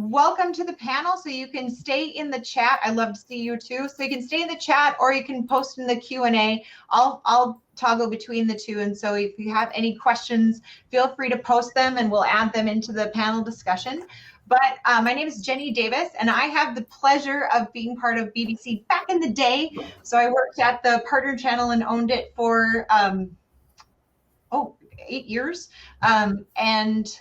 welcome to the panel. So you can stay in the chat. I love to see you too. So you can stay in the chat or you can post in the Q&A. I'll toggle between the two. And so if you have any questions, feel free to post them and we'll add them into the panel discussion. But my name is Jenny Davis, and I have the pleasure of being part of BBC back in the day. So I worked at the partner channel and owned it for 8 years, and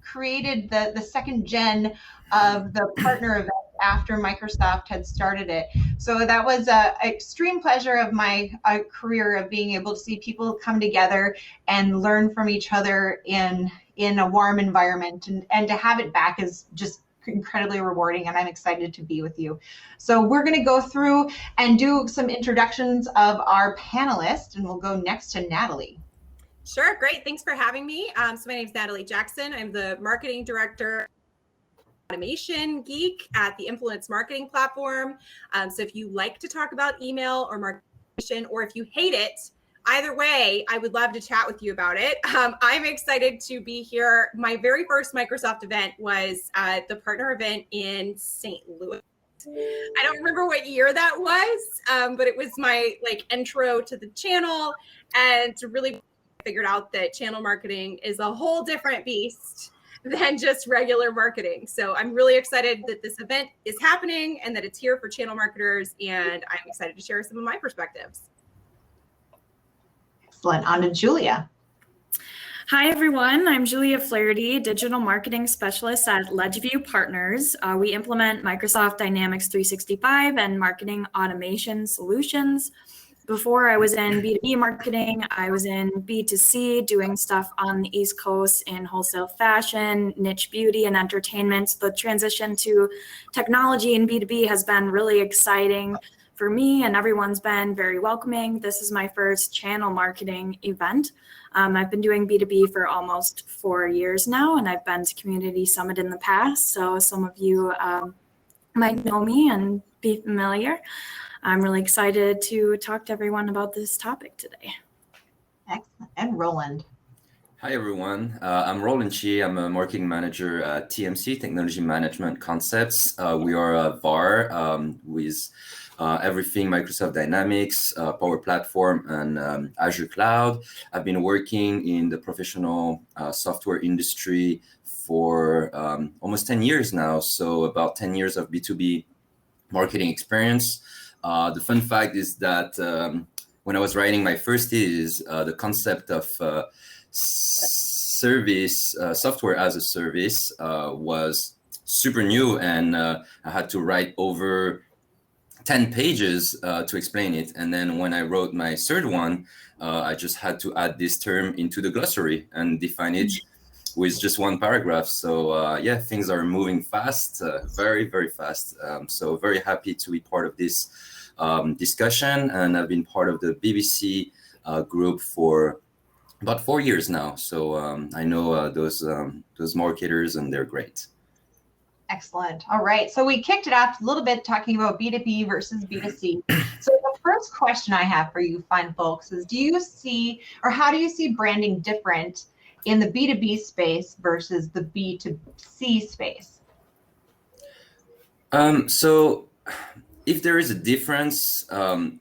created the second gen of the partner event after Microsoft had started it. So that was an extreme pleasure of my career, of being able to see people come together and learn from each other in a warm environment, and to have it back is just incredibly rewarding, and I'm excited to be with you. So we're going to go through and do some introductions of our panelists, and we'll go next to Natalie. Sure, great. Thanks for having me. So my name is Natalie Jackson. I'm the marketing director, automation geek at the Influence marketing platform. So if you like to talk about email or marketing, or if you hate it, either way, I would love to chat with you about it. I'm excited to be here. My very first Microsoft event was the partner event in St. Louis. I don't remember what year that was, but it was my intro to the channel, and to really figured out that channel marketing is a whole different beast than just regular marketing. So I'm really excited that this event is happening and that it's here for channel marketers, and I'm excited to share some of my perspectives. Excellent. On to Julia. Hi, everyone. I'm Julia Flaherty, Digital Marketing Specialist at Ledgeview Partners. We implement Microsoft Dynamics 365 and marketing automation solutions. Before I was in B2B marketing, I was in B2C, doing stuff on the East Coast in wholesale fashion, niche beauty, and entertainment. The transition to technology in B2B has been really exciting for me, and everyone's been very welcoming. This is my first channel marketing event. I've been doing B2B for almost 4 years now, and I've been to Community Summit in the past, so some of you might know me and be familiar. I'm really excited to talk to everyone about this topic today. Excellent. And Roland. Hi, everyone. I'm Roland Chi. I'm a marketing manager at TMC, Technology Management Concepts. We are a VAR with everything Microsoft Dynamics, Power Platform, and Azure Cloud. I've been working in the professional software industry for almost 10 years now. So about 10 years of B2B marketing experience. The fun fact is that when I was writing my first thesis, the concept of service, software as a service was super new, and I had to write over 10 pages to explain it. And then when I wrote my third one, I just had to add this term into the glossary and define it with just one paragraph. So yeah, things are moving fast, very, very fast. So very happy to be part of this discussion, and I've been part of the BBC group for about 4 years now. So I know those marketers, and they're great. Excellent. All right. So we kicked it off a little bit talking about B2B versus B2C. So the first question I have for you fine folks is, do you see, or how do you see branding different in the B2B space versus the B2C space? So if there is a difference, I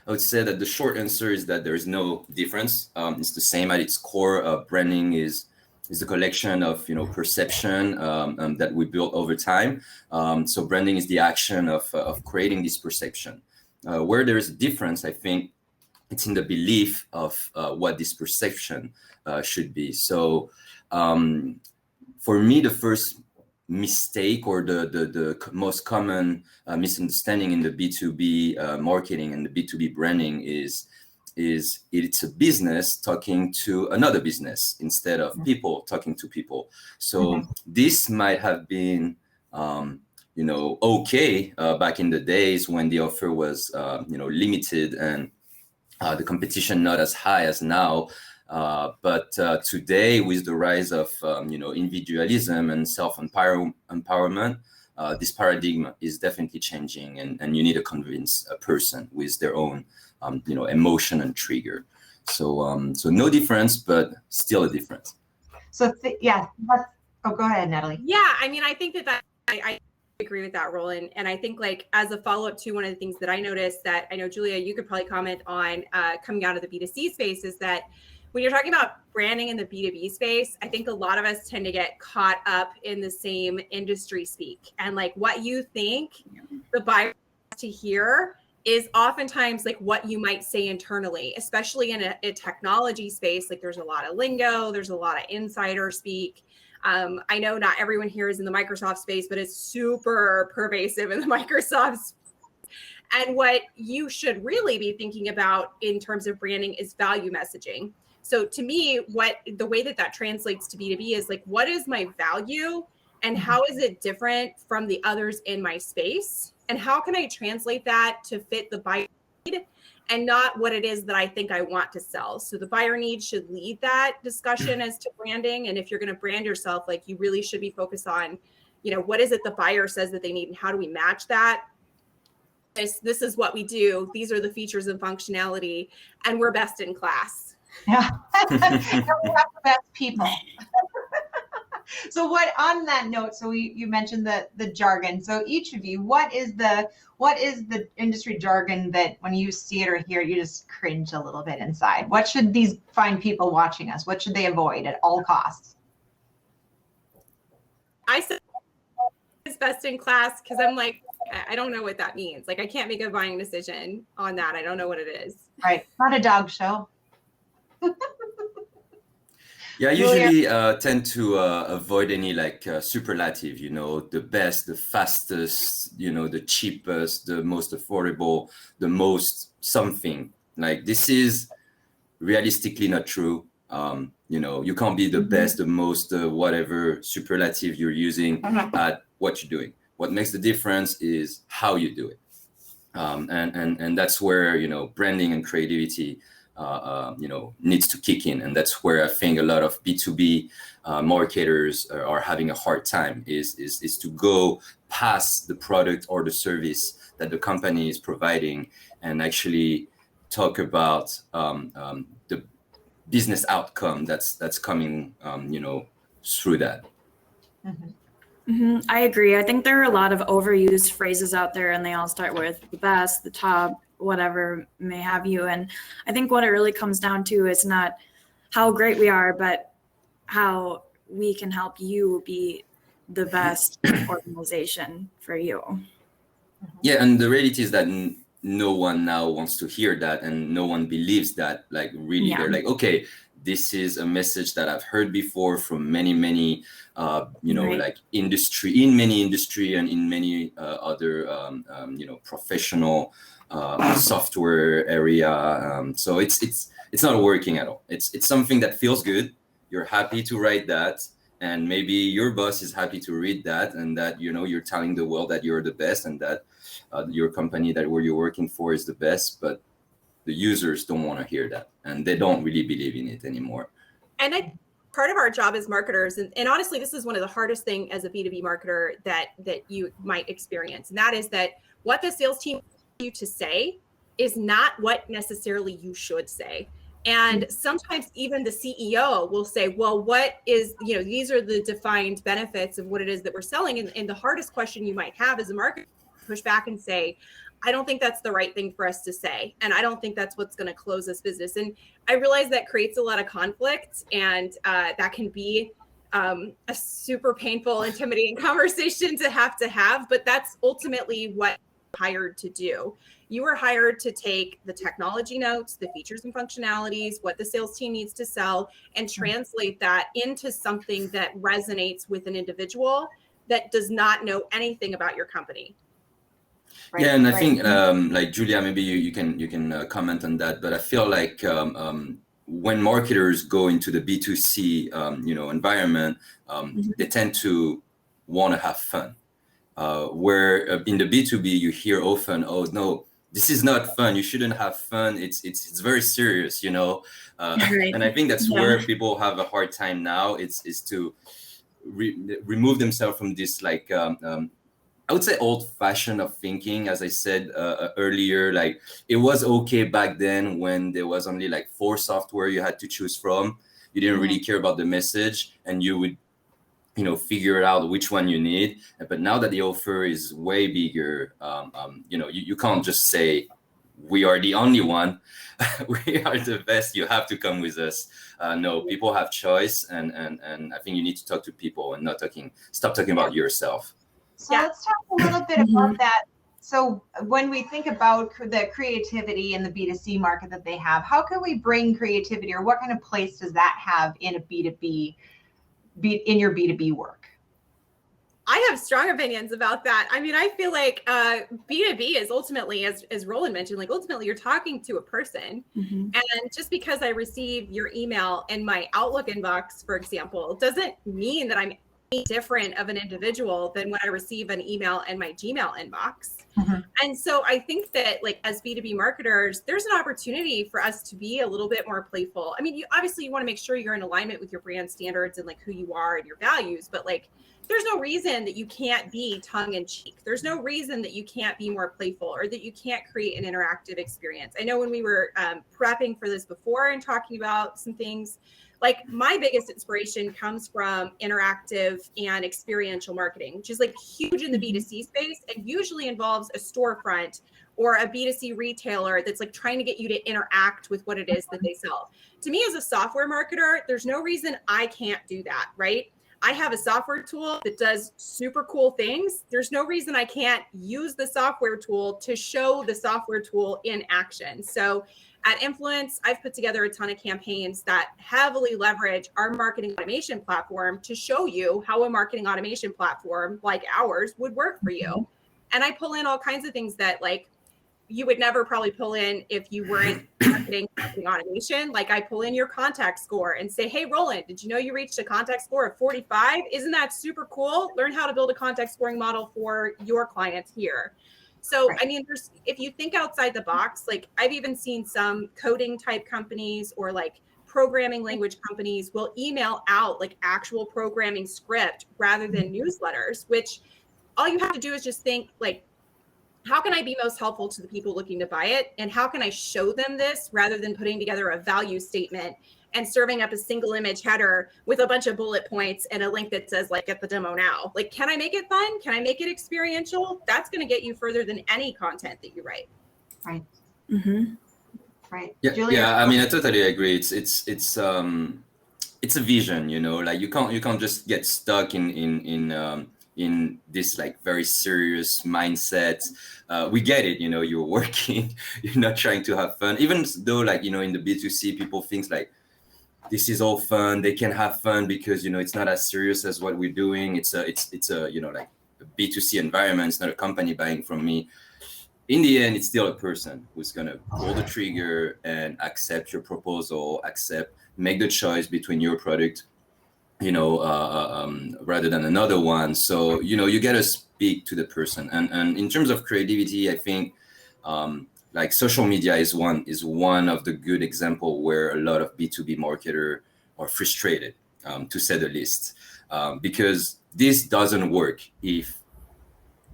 would say that the short answer is that there is no difference. It's the same at its core. Branding is a collection of perception that we built over time. So branding is the action of creating this perception. Where there is a difference, I think it's in the belief of what this perception should be. So for me, the first mistake, or the most common misunderstanding in the B2B marketing and the B2B branding is it's a business talking to another business instead of people talking to people. So this might have been okay back in the days when the offer was limited and the competition not as high as now. But today, with the rise of individualism and self-empowerment, this paradigm is definitely changing, and you need to convince a person with their own emotion and trigger. So no difference, but still a difference. So yeah, go ahead, Natalie. Yeah, I mean, I think that I agree with that, Roland. And I think like as a follow-up to one of the things that I noticed that I know, Julia, you could probably comment on coming out of the B2C space is that when you're talking about branding in the B2B space, I think a lot of us tend to get caught up in the same industry speak. And like what you think the buyer wants to hear is oftentimes like what you might say internally, especially in a technology space. Like there's a lot of lingo, there's a lot of insider speak. I know not everyone here is in the Microsoft space, but it's super pervasive in the Microsoft space. And what you should really be thinking about in terms of branding is value messaging. So to me, the way that translates to B2B is like, what is my value and how is it different from the others in my space? And how can I translate that to fit the buyer need and not what it is that I think I want to sell? So the buyer need should lead that discussion as to branding. And if you're going to brand yourself, like you really should be focused on, what is it the buyer says that they need and how do we match that? This is what we do. These are the features and functionality, and we're best in class. Yeah, we have the best people. So what on that note, so you mentioned the jargon. So each of you, what is the industry jargon that when you see it or hear it, you just cringe a little bit inside? What should these fine people watching us, what should they avoid at all costs? I said it's best in class because I'm like, I don't know what that means. Like I can't make a buying decision on that. I don't know what it is. Right, not a dog show. Yeah, I usually tend to avoid any like superlative, the best, the fastest, the cheapest, the most affordable, the most something. Like this is realistically not true. You can't be the best, the most, whatever superlative you're using at what you're doing. What makes the difference is how you do it. And that's where, branding and creativity needs to kick in. And that's where I think a lot of B2B marketers are having a hard time is to go past the product or the service that the company is providing and actually talk about the business outcome that's coming, through that. Mm-hmm. Mm-hmm. I agree. I think there are a lot of overused phrases out there and they all start with the best, the top, whatever may have you. And I think what it really comes down to is not how great we are, but how we can help you be the best organization for you. Yeah, and the reality is that no one now wants to hear that and no one believes that. Like really, They're like, okay, this is a message that I've heard before from many, like in many industry and in many other, professional software area. So it's not working at all. It's something that feels good. You're happy to write that. And maybe your boss is happy to read that and that, you're telling the world that you're the best and that your company where you're working for is the best. But the users don't want to hear that and they don't really believe in it anymore. And part of our job as marketers, and honestly, this is one of the hardest things as a B2B marketer that you might experience. And that is that what the sales team wants you to say is not what necessarily you should say. And sometimes even the CEO will say, well, what is, these are the defined benefits of what it is that we're selling. And the hardest question you might have as a marketer, push back and say, I don't think that's the right thing for us to say. And I don't think that's what's going to close this business. And I realize that creates a lot of conflict and that can be a super painful, intimidating conversation to have, but that's ultimately what you're hired to do. You were hired to take the technology notes, the features and functionalities, what the sales team needs to sell, and translate that into something that resonates with an individual that does not know anything about your company. Right, yeah, and I think like Julia, maybe you can comment on that. But I feel like when marketers go into the B2C environment, they tend to want to have fun. Where in the B2B you hear often, oh no, this is not fun. You shouldn't have fun. It's very serious, Right. And I think that's where people have a hard time now. Is to remove themselves from this like. I would say old-fashioned of thinking, as I said earlier. Like it was okay back then when there was only like 4 software you had to choose from. You didn't really care about the message, and you would figure out which one you need. But now that the offer is way bigger, you can't just say we are the only one, we are the best, you have to come with us. No, people have choice, and I think you need to talk to people and stop talking about yourself. So let's talk a little bit about that. So when we think about the creativity in the B2C market that they have, how can we bring creativity, or what kind of place does that have in a B2B, in your B2B work? I have strong opinions about that. I mean, I feel like B2B is ultimately, as Roland mentioned, like ultimately you're talking to a person. And just because I receive your email in my Outlook inbox, for example, doesn't mean that I'm any different of an individual than when I receive an email in my Gmail inbox. And so I think that, like, as B2B marketers, there's an opportunity for us to be a little bit more playful. I mean, you want to make sure you're in alignment with your brand standards and like who you are and your values, but like, there's no reason that you can't be tongue in cheek. There's no reason that you can't be more playful or that you can't create an interactive experience. I know when we were prepping for this before and talking about some things, like my biggest inspiration comes from interactive and experiential marketing, which is like huge in the B2C space and usually involves a storefront or a B2C retailer that's like trying to get you to interact with what it is that they sell. To me, as a software marketer, there's no reason I can't do that, right? I have a software tool that does super cool things. There's no reason I can't use the software tool to show the software tool in action. So at Emfluence, I've put together a ton of campaigns that heavily leverage our marketing automation platform to show you how a marketing automation platform like ours would work for you. And I pull in all kinds of things that like you would never probably pull in if you weren't marketing automation. Like I pull in your contact score and say, hey, Roland, did you know you reached a contact score of 45? Isn't that super cool? Learn how to build a contact scoring model for your clients here. So, I mean, if you think outside the box, like I've even seen some coding type companies or like programming language companies will email out like actual programming script rather than newsletters, which all you have to do is just think like, how can I be most helpful to the people looking to buy it? And how can I show them this rather than putting together a value statement and serving up a single image header with a bunch of bullet points and a link that says like, get the demo now. Like, can I make it fun? Can I make it experiential? That's going to get you further than any content that you write. Right. Right. Yeah, Julia? yeah. I mean, I totally agree. It's a vision, like you can't just get stuck in this like very serious mindset. We get it, you're working, you're not trying to have fun, even though like, in the B2C, people think like this is all fun, they can have fun because, it's not as serious as what we're doing. It's a, like a B2C environment. It's not a company buying from me. In the end, it's still a person who's going to pull the trigger and accept your proposal, make the choice between your product, rather than another one. So, you got to speak to the person. And in terms of creativity, I think like social media is one of the good example where a lot of B2B marketers are frustrated, to say the least, because this doesn't work if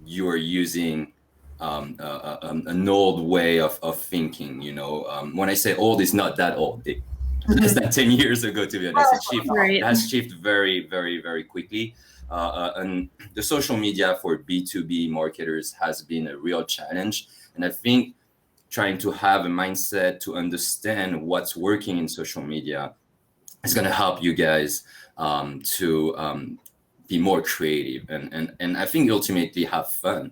you are using an old way of thinking. When I say old, it's not that old. Less than 10 years ago, to be honest. It has shifted very, very, very quickly. And the social media for B2B marketers has been a real challenge. And I think trying to have a mindset to understand what's working in social media is going to help you guys to be more creative and I think ultimately have fun.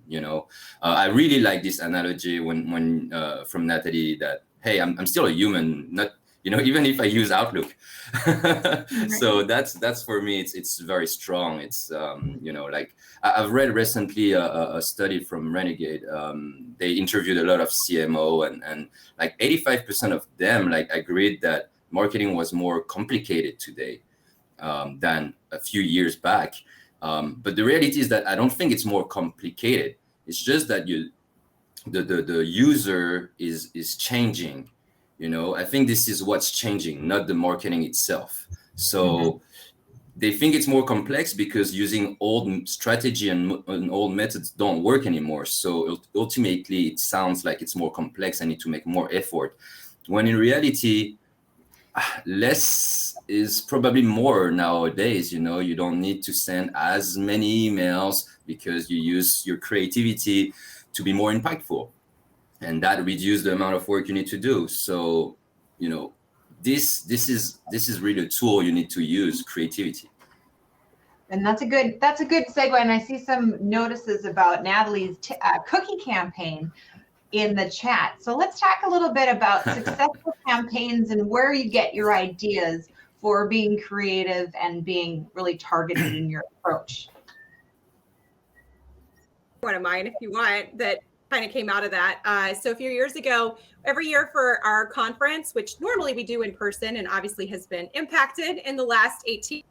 I really like this analogy when from Natalie that, hey, I'm still a human, not even if I use Outlook. So that's for me, it's very strong. It's like I've read recently a study from Renegade. They interviewed a lot of CMO and like 85% of them like agreed that marketing was more complicated today than a few years back. But the reality is that I don't think it's more complicated. It's just that the user is changing. I think this is what's changing, not the marketing itself. So they think it's more complex because using old strategy and old methods don't work anymore. So ultimately, it sounds like it's more complex. I need to make more effort. When in reality, less is probably more nowadays. You don't need to send as many emails because you use your creativity to be more impactful, and that reduces the amount of work you need to do. So this is really a tool you need to use, creativity. And that's a good segue. And I see some notices about Natalie's cookie campaign in the chat. So let's talk a little bit about successful campaigns and where you get your ideas for being creative and being really targeted in your approach. One of mine, if you want, that kind of came out of that. So a few years ago, every year for our conference, which normally we do in person and obviously has been impacted in the last 18 years,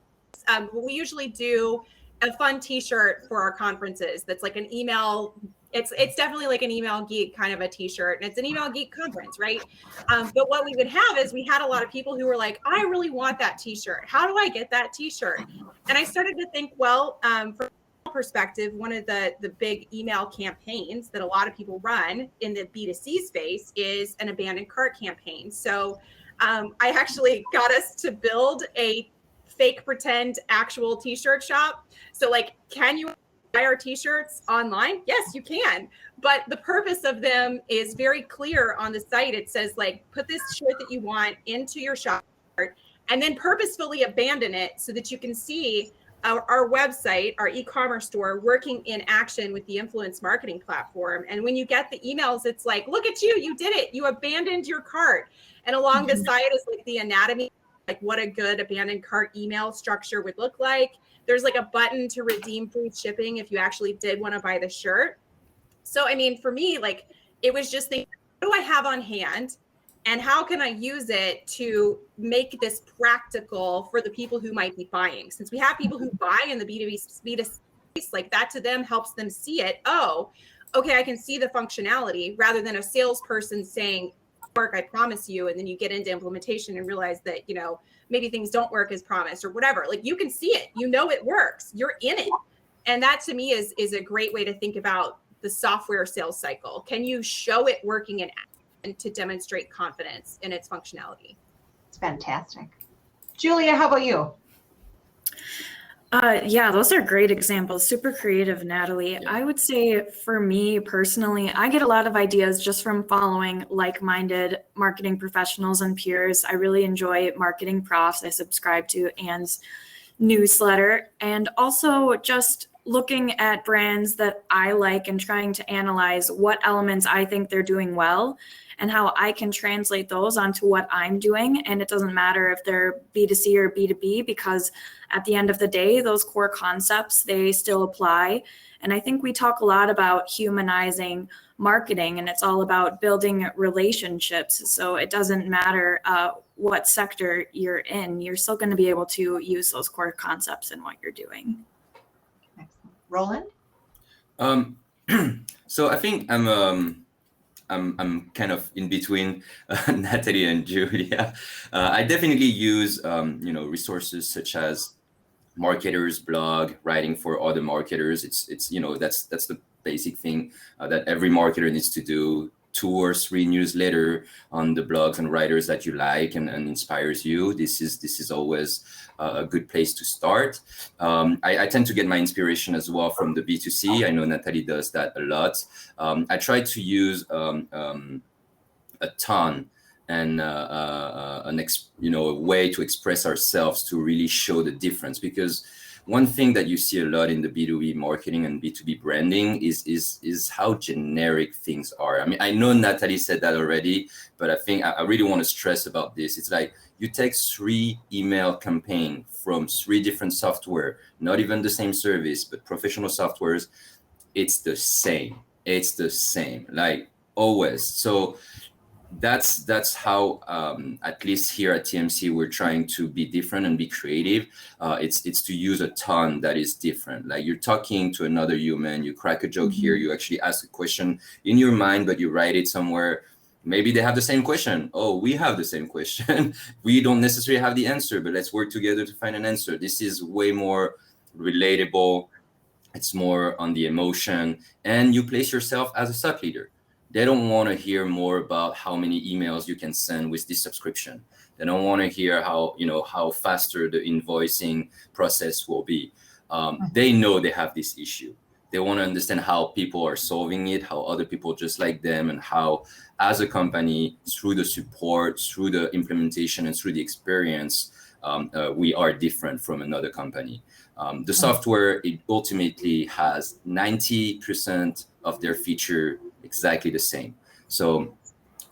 we usually do a fun t-shirt for our conferences that's like an email. It's definitely like an email geek kind of a t-shirt, and it's an email geek conference, right? But what we would have is we had a lot of people who were like, I really want that t-shirt. How do I get that t-shirt? And I started to think, well, from a perspective, one of the big email campaigns that a lot of people run in the B2C space is an abandoned cart campaign. So I actually got us to build a fake pretend actual t-shirt shop. So like, can you buy our t-shirts online? Yes, you can. But the purpose of them is very clear on the site. It says like, put this shirt that you want into your shop cart and then purposefully abandon it so that you can see our website, our e-commerce store working in action with the influence marketing platform. And when you get the emails, it's like, look at you, you did it. You abandoned your cart. And along the side is like the anatomy, like what a good abandoned cart email structure would look like. There's like a button to redeem free shipping if you actually did want to buy the shirt. So, I mean, for me, like it was just thinking, what do I have on hand? And how can I use it to make this practical for the people who might be buying? Since we have people who buy in the B2B space, like that to them helps them see it. Oh, okay, I can see the functionality rather than a salesperson saying, work, I promise you. And then you get into implementation and realize that, maybe things don't work as promised or whatever. Like you can see it, it works, you're in it. And that to me is a great way to think about the software sales cycle. Can you show it working in action to demonstrate confidence in its functionality? It's fantastic. Julia, how about you? Yeah, those are great examples. Super creative, Natalie. Yeah. I would say for me personally, I get a lot of ideas just from following like-minded marketing professionals and peers. I really enjoy Marketing Profs. I subscribe to Anne's newsletter, and also just looking at brands that I like and trying to analyze what elements I think they're doing well and how I can translate those onto what I'm doing. And it doesn't matter if they're B2C or B2B, because at the end of the day, those core concepts, they still apply. And I think we talk a lot about humanizing marketing, and it's all about building relationships. So it doesn't matter what sector you're in, you're still going to be able to use those core concepts in what you're doing. Excellent. Roland? So I think I'm kind of in between Natalie and Julia. I definitely use resources such as marketers blog, writing for other marketers. It's that's the basic thing that every marketer needs to do. 2 or 3 newsletter on the blogs and writers that you like and inspires you. This is always a good place to start. I tend to get my inspiration as well from the B2C. I know Natalie does that a lot. I try to use a ton and a way to express ourselves to really show the difference, because one thing that you see a lot in the B2B marketing and B2B branding is how generic things are. I mean, I know Natalie said that already, but I think I really want to stress about this. It's like you take 3 email campaign from 3 different software, not even the same service, but professional softwares. It's the same. It's the same, like always. So that's how at least here at TMC we're trying to be different and be creative. It's to use a ton that is different. Like you're talking to another human, you crack a joke here, you actually ask a question in your mind, but you write it somewhere. Maybe they have the same question. Oh, we have the same question. We don't necessarily have the answer, but let's work together to find an answer. This is way more relatable. It's more on the emotion, and you place yourself as a thought leader. They don't want to hear more about how many emails you can send with this subscription. They don't want to hear how faster the invoicing process will be. They know they have this issue. They want to understand how people are solving it, how other people just like them, and how, as a company, through the support, through the implementation, and through the experience, we are different from another company. The software, it ultimately has 90% of their feature exactly the same. So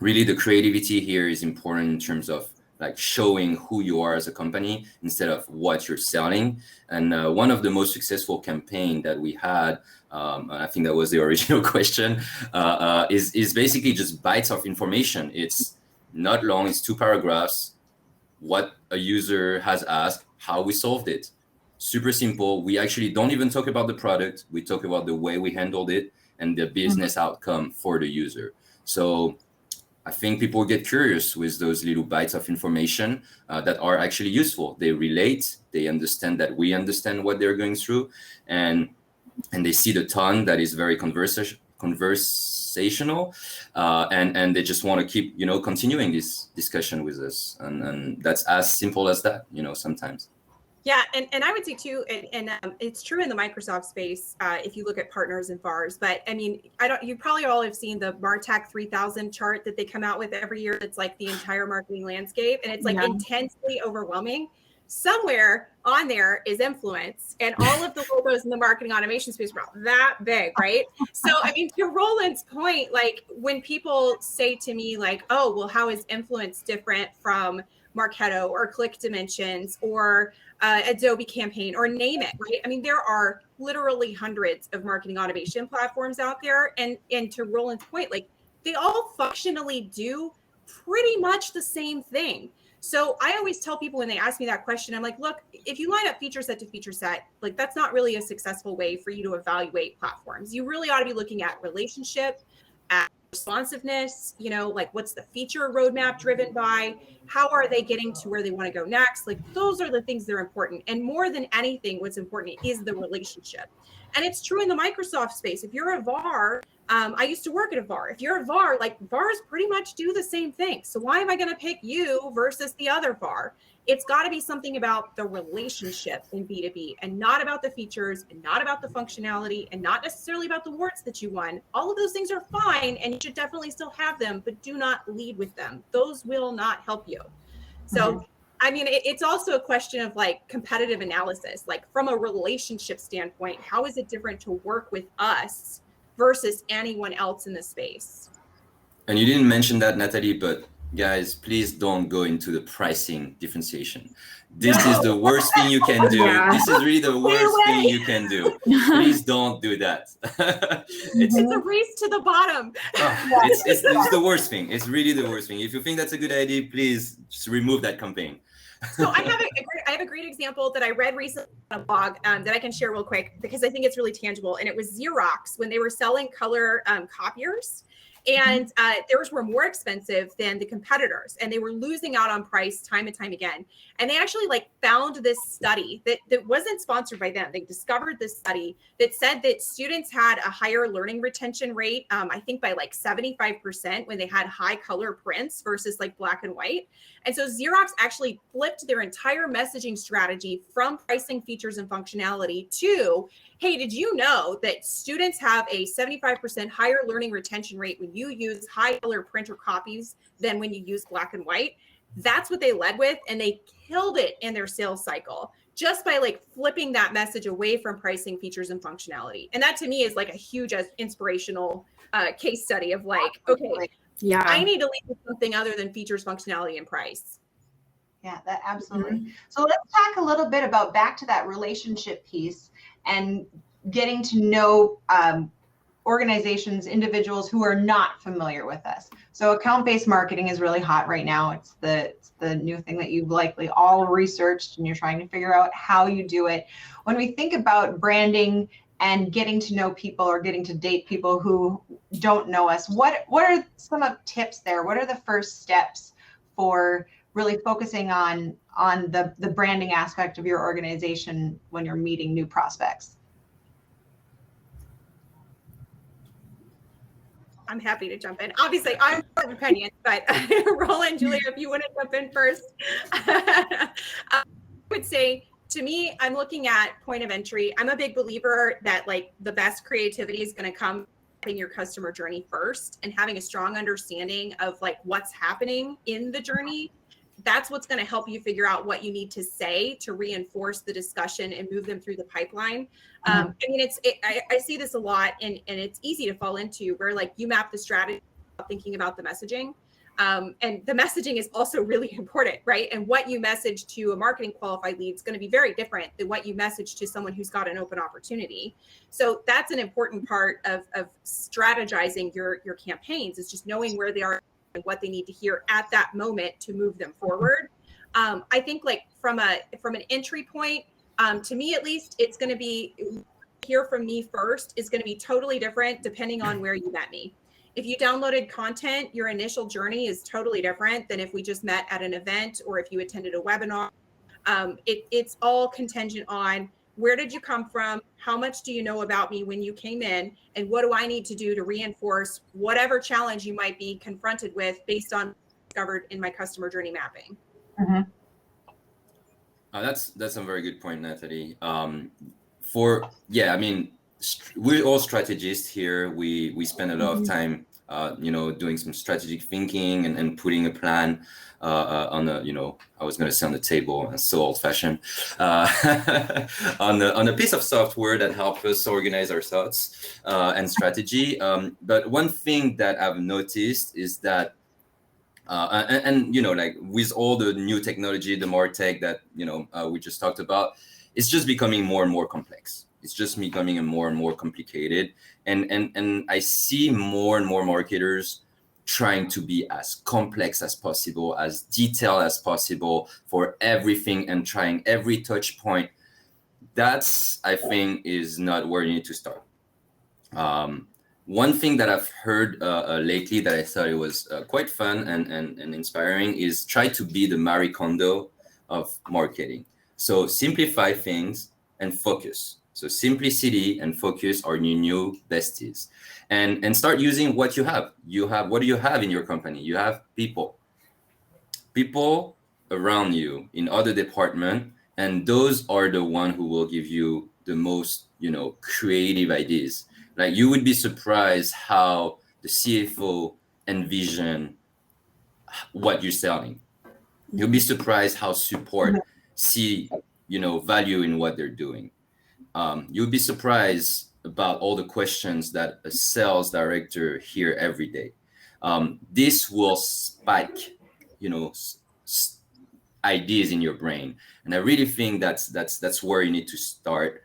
really the creativity here is important in terms of like showing who you are as a company instead of what you're selling. And one of the most successful campaign that we had, I think that was the original question, is basically just bytes of information. It's not long, it's 2 paragraphs, what a user has asked, how we solved it. Super simple. We actually don't even talk about the product. We talk about the way we handled it and the business outcome for the user. So I think people get curious with those little bytes of information that are actually useful. They relate, they understand that we understand what they're going through, and they see the tone that is very conversational, and they just want to keep, continuing this discussion with us. And that's as simple as that, sometimes. Yeah, and I would say too, and it's true in the Microsoft space, if you look at partners and VARs. But I mean, you probably all have seen the MarTech 3000 chart that they come out with every year. That's like the entire marketing landscape, and it's like intensely overwhelming. Somewhere on there is Emfluence, and all of the logos in the marketing automation space are that big, right? So I mean, to Roland's point, like when people say to me like, oh, well, how is Emfluence different from Marketo or Click Dimensions or Adobe Campaign or name it, right? I mean, there are literally hundreds of marketing automation platforms out there. And to Roland's point, like they all functionally do pretty much the same thing. So I always tell people when they ask me that question, I'm like, look, if you line up feature set to feature set, like that's not really a successful way for you to evaluate platforms. You really ought to be looking at relationship, at responsiveness, like what's the feature roadmap driven by, how are they getting to where they want to go next? Like those are the things that are important. And more than anything, what's important is the relationship. And it's true in the Microsoft space. If you're a VAR, I used to work at a VAR. If you're a VAR, like VARs pretty much do the same thing. So why am I going to pick you versus the other VAR? It's got to be something about the relationship in B2B and not about the features and not about the functionality and not necessarily about the awards that you won. All of those things are fine and you should definitely still have them, but do not lead with them. Those will not help you. So, I mean, it's also a question of like competitive analysis, like from a relationship standpoint, how is it different to work with us versus anyone else in the space? And you didn't mention that, Natalie, but guys, please don't go into the pricing differentiation. This is the worst thing you can do. This is really the worst thing you can do. Please don't do that. It's a race to the bottom. It's the worst thing. It's really the worst thing. If you think that's a good idea, please just remove that campaign. So I have a great example that I read recently on a blog that I can share real quick because I think it's really tangible. And it was Xerox when they were selling color copiers. And theirs were more expensive than the competitors, and they were losing out on price time and time again. And they actually found this study that wasn't sponsored by them. They discovered this study that said that students had a higher learning retention rate, I think by 75% when they had high color prints versus black and white. And so Xerox actually flipped their entire messaging strategy from pricing, features, and functionality to, hey, did you know that students have a 75% higher learning retention rate when you use high color printer copies than when you use black and white? That's what they led with, and they killed it in their sales cycle just by flipping that message away from pricing, features, and functionality. And that to me is a huge inspirational case study of okay, yeah, I need to lead with something other than features, functionality, and price. Yeah, that absolutely. So let's talk a little bit about back to that relationship piece and getting to know organizations, individuals who are not familiar with us. So account-based marketing is really hot right now. It's the new thing that you've likely all researched and you're trying to figure out how you do it. When we think about branding and getting to know people or getting to date people who don't know us, what are some of tips there? What are the first steps for really focusing on the branding aspect of your organization when you're meeting new prospects? I'm happy to jump in. Obviously, I'm of opinion, but Roland, Julia, if you want to jump in first. I would say, to me, I'm looking at point of entry. I'm a big believer that like the best creativity is going to come in your customer journey first, and having a strong understanding of like what's happening in the journey. That's what's going to help you figure out what you need to say to reinforce the discussion and move them through the pipeline. I mean, I see this a lot, and it's easy to fall into where like you map the strategy thinking about the messaging. And the messaging is also really important, right? And what you message to a marketing qualified lead is going to be very different than what you message to someone who's got an open opportunity. So that's an important part of strategizing your campaigns, is just knowing where they are and what they need to hear at that moment to move them forward. I think like from an entry point, to me at least, it's going to be hear from me first is going to be totally different depending on where you met me. If you downloaded content, your initial journey is totally different than if we just met at an event or if you attended a webinar. It's all contingent on where did you come from? How much do you know about me when you came in? And what do I need to do to reinforce whatever challenge you might be confronted with based on discovered in my customer journey mapping? That's a very good point, Natalie. I mean, we're all strategists here. We spend a lot of time, doing some strategic thinking and putting a plan on a, I was going to say on the table, and so old-fashioned, on a piece of software that helps us organize our thoughts and strategy. But one thing that I've noticed is that, like with all the new technology, the MarTech that we just talked about, it's just becoming more and more complex. It's just becoming more and more complicated, and I see more and more marketers trying to be as complex as possible, as detailed as possible for everything, and trying every touch point. That's, I think, is not where you need to start. One thing that I've heard lately that I thought it was quite fun and inspiring is try to be the Marie Kondo of marketing. So simplify things and focus. So simplicity and focus are your new besties. And start using what you have. What do you have in your company? You have people around you in other departments, and those are the one who will give you the most, creative ideas. Like, you would be surprised how the CFO envision what you're selling. You'll be surprised how support see, value in what they're doing. You'll be surprised about all the questions that a sales director hear every day. This will spike, ideas in your brain, and I really think that's where you need to start.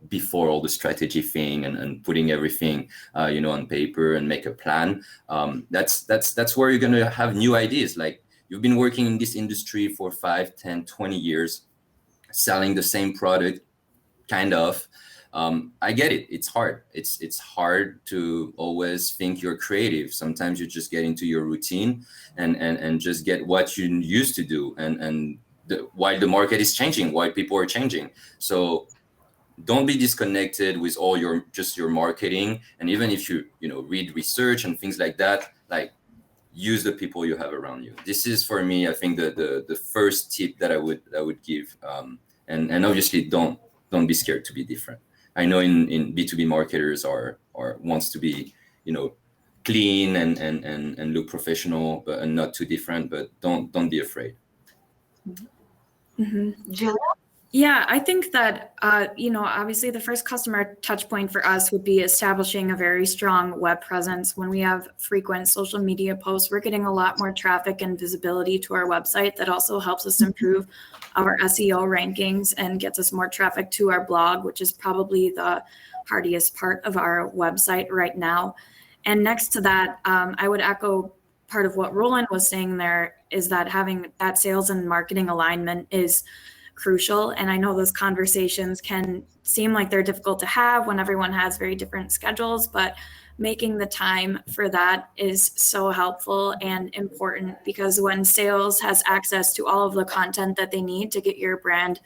Before all the strategy thing and putting everything, on paper and make a plan. That's where you're gonna have new ideas. Like, you've been working in this industry for 5, 10, 20 years, selling the same product, kind of. I get it. It's hard. It's hard to always think you're creative. Sometimes you just get into your routine and just get what you used to do. And while the market is changing, while people are changing. So don't be disconnected with all your marketing. And even if you read research and things like that, like, use the people you have around you. This is, for me, I think the first tip that I would give. And obviously don't be scared to be different. I know in B2B marketers are wants to be, clean and look professional, but and not too different, but don't be afraid. Julia? Yeah, I think that, obviously the first customer touch point for us would be establishing a very strong web presence. When we have frequent social media posts, we're getting a lot more traffic and visibility to our website. That also helps us improve our SEO rankings and gets us more traffic to our blog, which is probably the hardiest part of our website right now. And next to that, I would echo part of what Roland was saying there, is that having that sales and marketing alignment is crucial. And I know those conversations can seem like they're difficult to have when everyone has very different schedules, but making the time for that is so helpful and important, because when sales has access to all of the content that they need to get your brand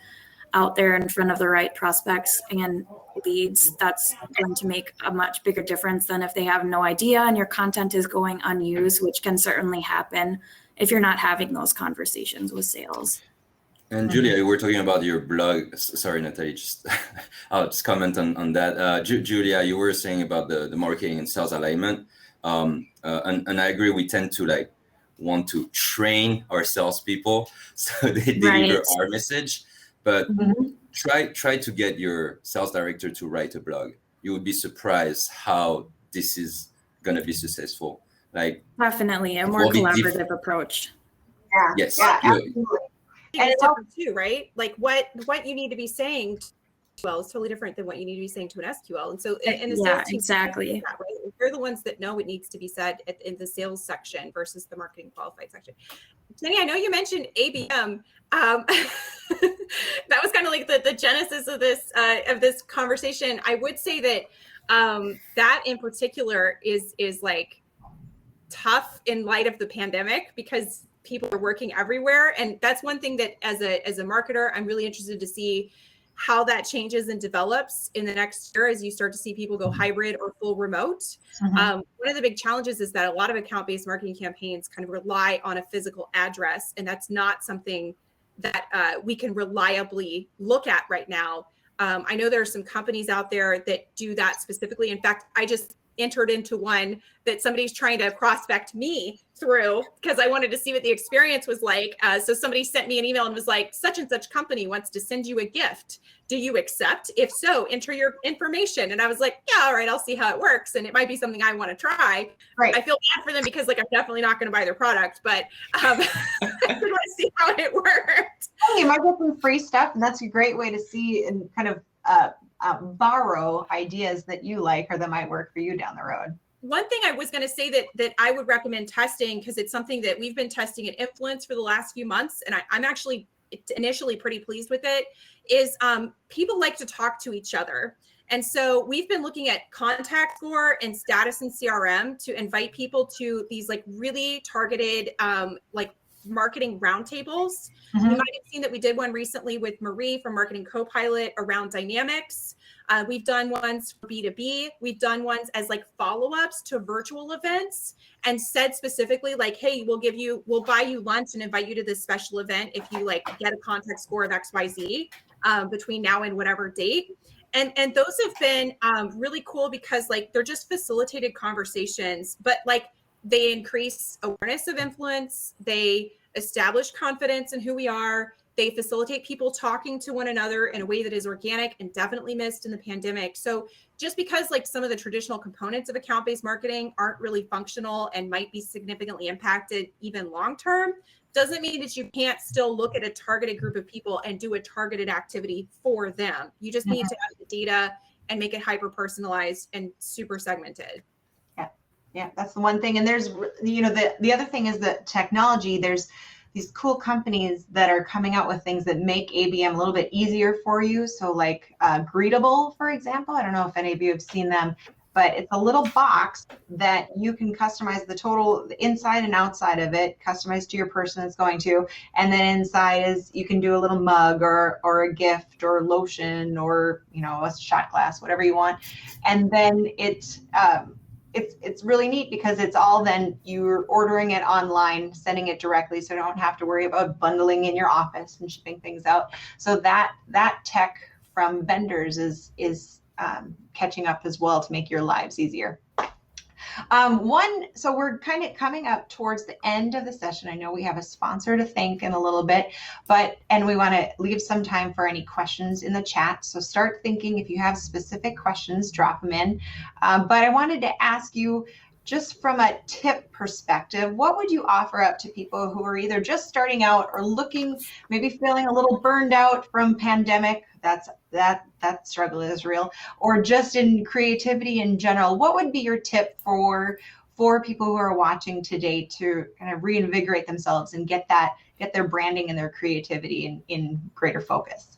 out there in front of the right prospects and leads, that's going to make a much bigger difference than if they have no idea and your content is going unused, which can certainly happen if you're not having those conversations with sales. And Julia, you were talking about your blog. Sorry, Natalie, I'll just comment on that. Julia, you were saying about the marketing and sales alignment. And I agree, we tend to want to train our salespeople so they deliver our message, but try to get your sales director to write a blog. You would be surprised how this is going to be successful. Definitely a more collaborative approach. Yeah. Yes. Yeah, absolutely. And it's different too, right? Like what you need to be saying to SQL is totally different than what you need to be saying to an SQL. And so in the sales team, exactly. That, right? They're the ones that know what needs to be said in the sales section versus the marketing qualified section. Jenny, I know you mentioned ABM. That was kind of like the genesis of this conversation. I would say that that in particular is like tough in light of the pandemic because people are working everywhere. And that's one thing that as a marketer, I'm really interested to see how that changes and develops in the next year as you start to see people go hybrid or full remote. One of the big challenges is that a lot of account-based marketing campaigns kind of rely on a physical address, and that's not something that we can reliably look at right now. I know there are some companies out there that do that specifically. In fact, I just entered into one that somebody's trying to prospect me through because I wanted to see what the experience was like. So somebody sent me an email and was like, such and such company wants to send you a gift. Do you accept? If so, enter your information. And I was like, yeah, all right, I'll see how it works. And it might be something I want to try. Right. I feel bad for them because I'm definitely not going to buy their product, but I want to see how it worked. You might get some free stuff, and that's a great way to see and kind of borrow ideas that you like or that might work for you down the road. One thing I was going to say that I would recommend testing, because it's something that we've been testing at Influence for the last few months, and I'm actually initially pretty pleased with it, is people like to talk to each other. And so we've been looking at contact score and status and CRM to invite people to these really targeted marketing roundtables. You might have seen that we did one recently with Marie from Marketing Copilot around dynamics. We've done ones for B2B. We've done ones as follow-ups to virtual events and said specifically hey, we'll buy you lunch and invite you to this special event if you get a contact score of XYZ between now and whatever date. And those have been really cool because they're just facilitated conversations, but they increase awareness of influence. They establish confidence in who we are. They facilitate people talking to one another in a way that is organic and definitely missed in the pandemic. So just because some of the traditional components of account-based marketing aren't really functional and might be significantly impacted even long-term, doesn't mean that you can't still look at a targeted group of people and do a targeted activity for them. You just need to have the data and make it hyper-personalized and super segmented. Yeah, that's the one thing. And there's, the other thing is that technology, there's these cool companies that are coming out with things that make ABM a little bit easier for you. So Greetable, for example, I don't know if any of you have seen them, but it's a little box that you can customize the inside and outside of it, customize to your person it's going to. And then inside is, you can do a little mug or a gift or lotion or, a shot glass, whatever you want. And then it's really neat because it's all then you're ordering it online, sending it directly, so you don't have to worry about bundling in your office and shipping things out. So that tech from vendors is catching up as well to make your lives easier. So we're kind of coming up towards the end of the session. I know we have a sponsor to thank in a little bit, and we want to leave some time for any questions in the chat. So start thinking. If you have specific questions, drop them in. But I wanted to ask you, just from a tip perspective, what would you offer up to people who are either just starting out or maybe feeling a little burned out from pandemic? That struggle is real, or just in creativity in general. What would be your tip for people who are watching today to kind of reinvigorate themselves and get their branding and their creativity in greater focus?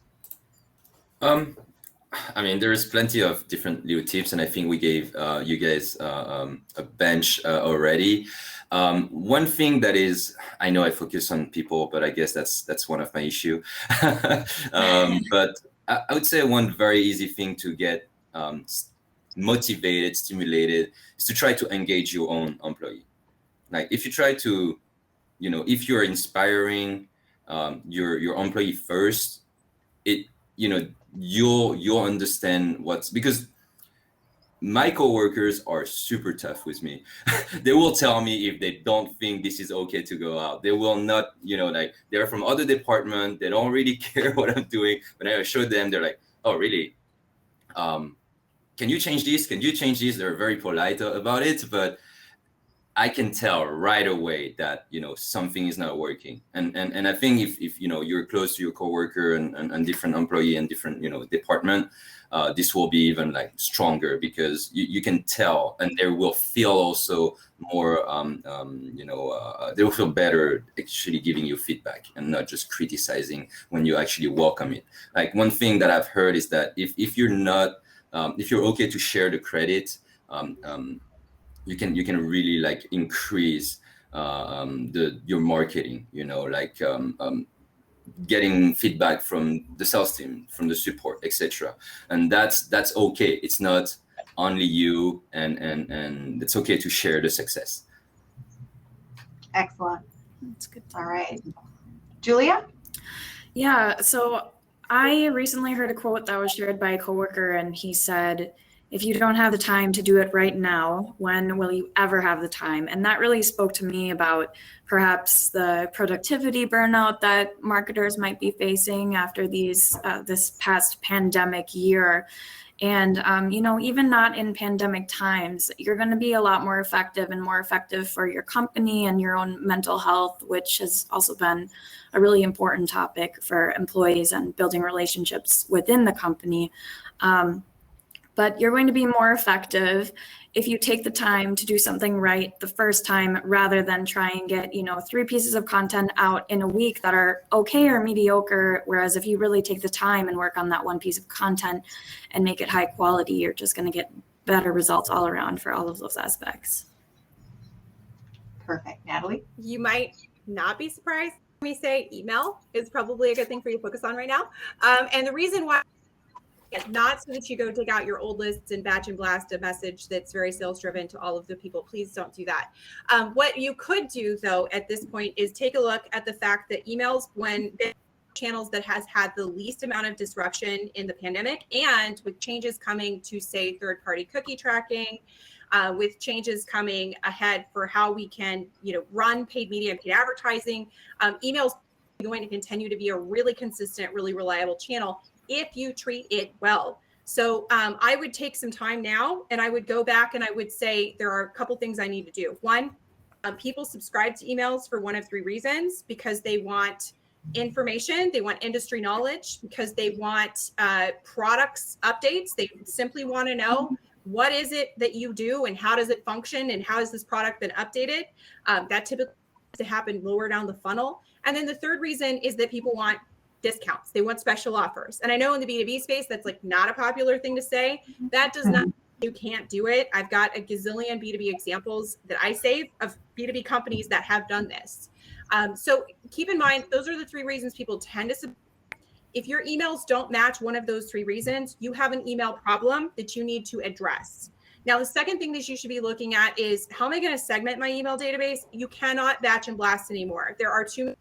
I mean, there's plenty of different little tips, and I think we gave you guys a bench already. One thing that is, I know I focus on people, but I guess that's one of my issue. But I would say one very easy thing to get motivated, stimulated, is to try to engage your own employee. Like if you try to, if you're inspiring your employee first, you'll understand because my coworkers are super tough with me. They will tell me if they don't think this is okay to go out. They will not, like they're from other department. They don't really care what I'm doing. When I show them, they're like, oh, really? Can you change this? Can you change this? They're very polite about it, but I can tell right away that something is not working, and I think if you're close to your coworker and different employee and different department, this will be even like stronger because you can tell, and they will feel also more they will feel better actually giving you feedback and not just criticizing when you actually welcome it. Like one thing that I've heard is that if you're not if you're okay to share the credit, you can really like increase your marketing, getting feedback from the sales team, from the support, etc. And that's okay. It's not only you, and it's okay to share the success. Excellent. That's good. All right. Julia? Yeah, so I recently heard a quote that was shared by a coworker, and he said, if you don't have the time to do it right now, when will you ever have the time? And that really spoke to me about perhaps the productivity burnout that marketers might be facing after this past pandemic year. And, even not in pandemic times, you're going to be a lot more effective for your company and your own mental health, which has also been a really important topic for employees and building relationships within the company. But you're going to be more effective if you take the time to do something right the first time, rather than try and get, 3 pieces of content out in a week that are okay or mediocre. Whereas if you really take the time and work on that one piece of content and make it high quality, you're just going to get better results all around for all of those aspects. Perfect. Natalie? You might not be surprised when we say email is probably a good thing for you to focus on right now. And the reason why, not so that you go dig out your old lists and batch and blast a message that's very sales driven to all of the people. Please don't do that. What you could do though at this point is take a look at the fact that emails, when channels that has had the least amount of disruption in the pandemic, and with changes coming to say third-party cookie tracking, with changes coming ahead for how we can run paid media and paid advertising, emails are going to continue to be a really consistent, really reliable channel if you treat it well. So I would take some time now and I would go back and I would say there are a couple things I need to do. One, people subscribe to emails for one of 3 reasons: because they want information, they want industry knowledge, because they want products updates. They simply want to know, what is it that you do and how does it function and how has this product been updated? That typically has to happen lower down the funnel. And then the third reason is that people want discounts. They want special offers. And I know in the B2B space, that's like not a popular thing to say. That does not, you can't do it. I've got a gazillion B2B examples that I save of B2B companies that have done this. So keep in mind, those are the 3 reasons people tend to. If your emails don't match one of those 3 reasons, you have an email problem that you need to address. Now, the second thing that you should be looking at is, how am I going to segment my email database? You cannot batch and blast anymore. There are too many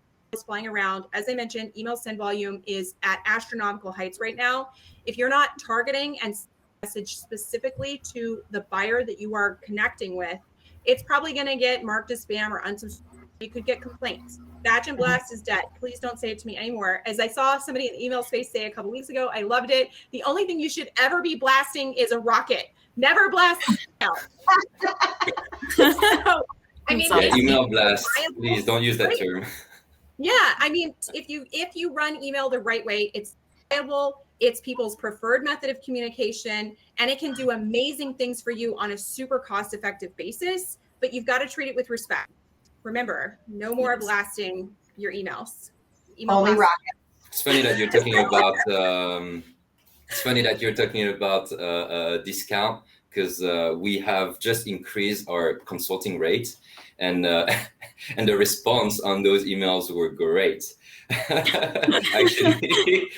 flying around. As I mentioned, email send volume is at astronomical heights right now. If you're not targeting and message specifically to the buyer that you are connecting with, it's probably going to get marked as spam or unsubscribed. You could get complaints. Batch and blast is dead. Please don't say it to me anymore. As I saw somebody in the email space say a couple weeks ago, I loved it. The only thing you should ever be blasting is a rocket. Never blast email. So, I mean, email blast. Please don't use that term. Yeah, I mean, if you run email the right way, it's reliable, it's people's preferred method of communication, and it can do amazing things for you on a super cost-effective basis, but you've got to treat it with respect. Remember, no more blasting your emails. Only rocket. It's funny that you're talking about It's funny that you're talking about discount, because we have just increased our consulting rate, and and the response on those emails were great. Actually,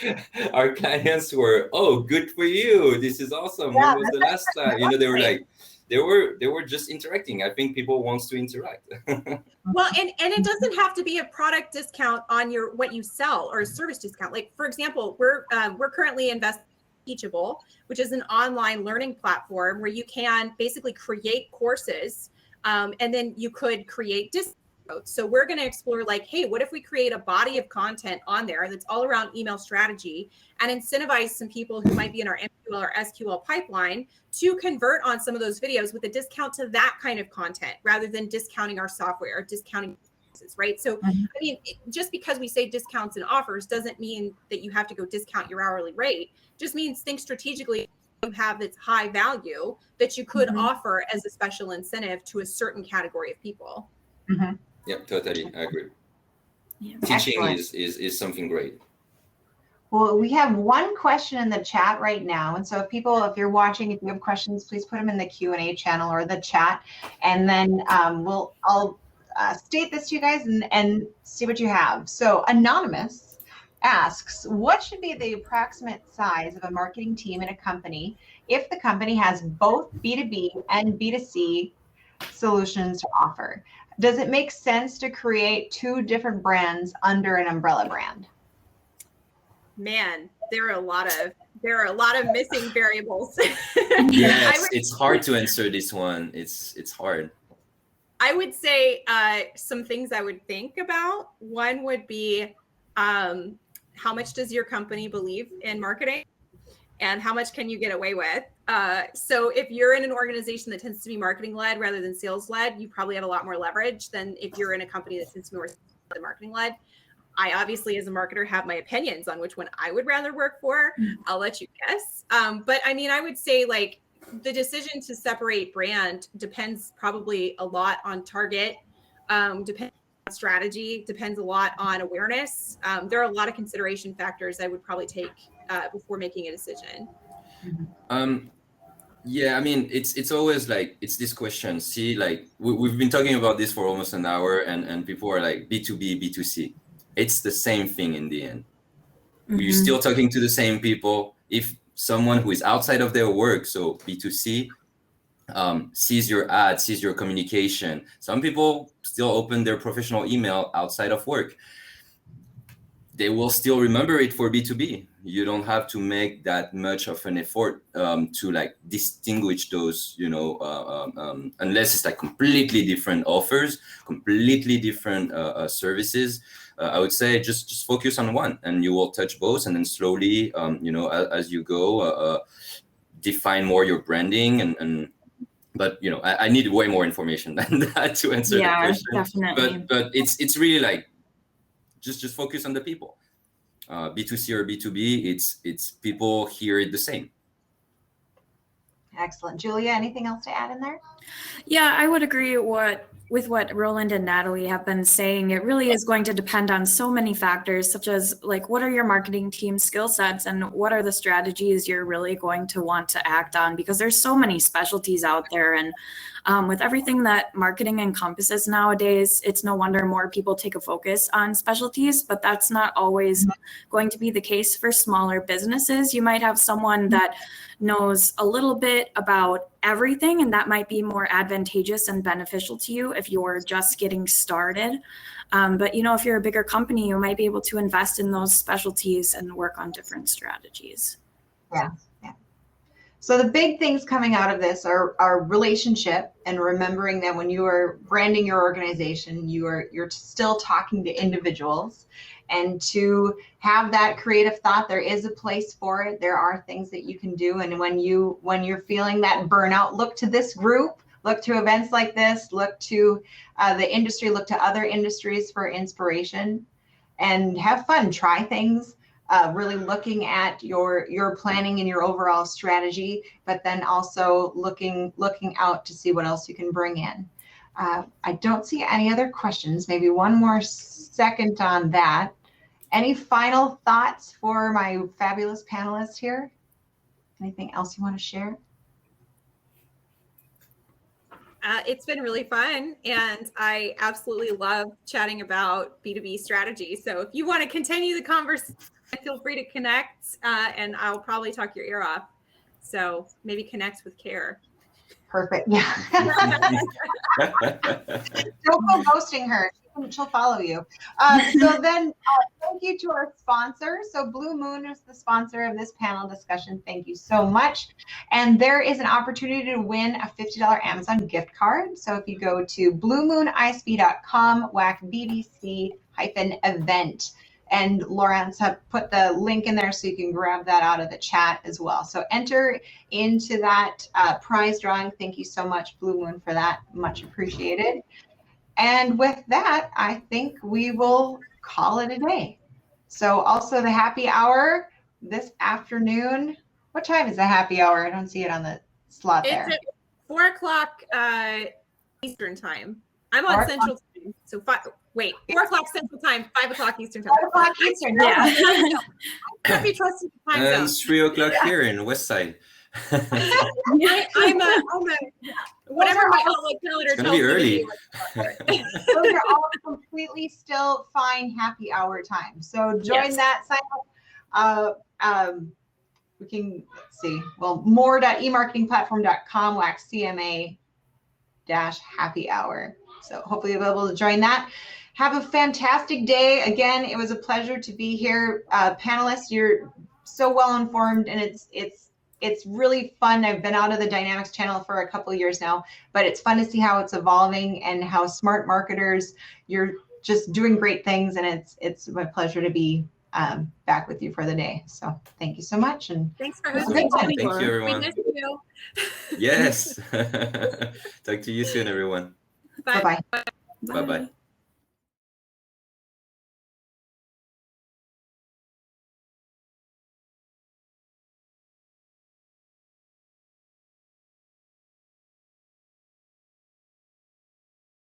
our clients were, "Oh, good for you! This is awesome. When was the last time?" You know, they were like, they were just interacting. I think people wants to interact. Well, and it doesn't have to be a product discount on your what you sell, or a service discount. Like, for example, we're currently investing in Teachable, which is an online learning platform where you can basically create courses, and then you could create discounts. So we're going to explore, like, hey, what if we create a body of content on there that's all around email strategy, and incentivize some people who might be in our MQL or SQL pipeline to convert on some of those videos with a discount to that kind of content, rather than discounting our software or discounting prices, right? So, I mean, just because we say discounts and offers doesn't mean that you have to go discount your hourly rate. It just means think strategically. You have that's high value that you could offer as a special incentive to a certain category of people. Yeah, totally. I agree. Yeah. Teaching is something great. Well, we have one question in the chat right now. And so if you're watching, if you have questions, please put them in the Q&A channel or the chat. And then I'll state this to you guys and see what you have. So Anonymous asks, what should be the approximate size of a marketing team in a company if the company has both B2B and B2C solutions to offer? Does it make sense to create two different brands under an umbrella brand? Man, there are a lot of missing variables. Yes, it's hard to answer this one. It's hard. I would say some things I would think about. One would be, how much does your company believe in marketing, and how much can you get away with? So if you're in an organization that tends to be marketing led rather than sales led, you probably have a lot more leverage than if you're in a company that tends to be more marketing led. I obviously, as a marketer, have my opinions on which one I would rather work for. I'll let you guess. But I mean, I would say, like, the decision to separate brand depends probably a lot on target, depends on strategy, depends a lot on awareness. There are a lot of consideration factors I would probably take before making a decision. Yeah, I mean, it's always like, it's this question. See, like, we've been talking about this for almost an hour, and people are like, B2B, B2C. It's the same thing in the end. You're still talking to the same people. If someone who is outside of their work, so B2C, sees your ad, sees your communication, some people still open their professional email outside of work. They will still remember it for B2B. You don't have to make that much of an effort to like distinguish those, you know, unless it's like completely different offers, completely different services. I would say just focus on one, and you will touch both, and then slowly, you know, as you go, define more your branding and. But you know, I need way more information than that to answer the question. Definitely. But it's really like just focus on the people. B2C or B2B, it's people hear it the same. Excellent. Julia, anything else to add in there? Yeah, I would agree with what Roland and Natalie have been saying. It really is going to depend on so many factors, such as, like, what are your marketing team skill sets, and what are the strategies you're really going to want to act on, because there's so many specialties out there. And with everything that marketing encompasses nowadays, it's no wonder more people take a focus on specialties, but that's not always going to be the case for smaller businesses. You might have someone that knows a little bit about everything, and that might be more advantageous and beneficial to you if you're just getting started. But, you know, if you're a bigger company, you might be able to invest in those specialties and work on different strategies. Yeah. So the big things coming out of this are relationship, and remembering that when you are branding your organization, you're still talking to individuals, and to have that creative thought. There is a place for it. There are things that you can do. And when you're feeling that burnout, look to this group, look to events like this, look to the industry, look to other industries for inspiration, and have fun, try things. Really looking at your planning and your overall strategy, but then also looking out to see what else you can bring in. I don't see any other questions. Maybe one more second on that. Any final thoughts for my fabulous panelists here? Anything else you want to share? It's been really fun, and I absolutely love chatting about B2B strategy. So if you want to continue the conversation, feel free to connect, and I'll probably talk your ear off. So maybe connect with care. Perfect. Yeah. Don't go ghosting her. She'll follow you. So then thank you to our sponsor. So Blue Moon is the sponsor of this panel discussion. Thank you so much. And there is an opportunity to win a $50 Amazon gift card. So if you go to bluemoonISB.com, whack BBC-event, and Lawrence have put the link in there so you can grab that out of the chat as well. So enter into that prize drawing. Thank you so much, Blue Moon, for that. Much appreciated. And with that, I think we will call it a day. So also the happy hour this afternoon. What time is the happy hour? I don't see it on the slot there. It's at 4 o'clock Eastern time. I'm on Central Time. So 4 o'clock Central Time, 5 o'clock Eastern Time. 5 o'clock Eastern, Yeah. I can't be trusted with time And zone. 3 o'clock here in West Side. I'm a whatever my Outlook calendar It's gonna tells be me to early. do. Those are all completely still fine happy hour time. So join Yes. that, sign up. We can, let's see, well, more.emarketingplatform.com /CMA-happy hour. So hopefully you'll be able to join that. Have a fantastic day. Again, it was a pleasure to be here. Panelists, you're so well informed, and it's really fun. I've been out of the Dynamics channel for a couple of years now, but it's fun to see how it's evolving and how smart marketers, you're just doing great things, and it's my pleasure to be back with you for the day. So thank you so much. And Thanks for Have a hosting. good one. Thank you, We everyone. miss you. Yes. Talk to you soon, everyone. Bye. bye-bye. Bye-bye.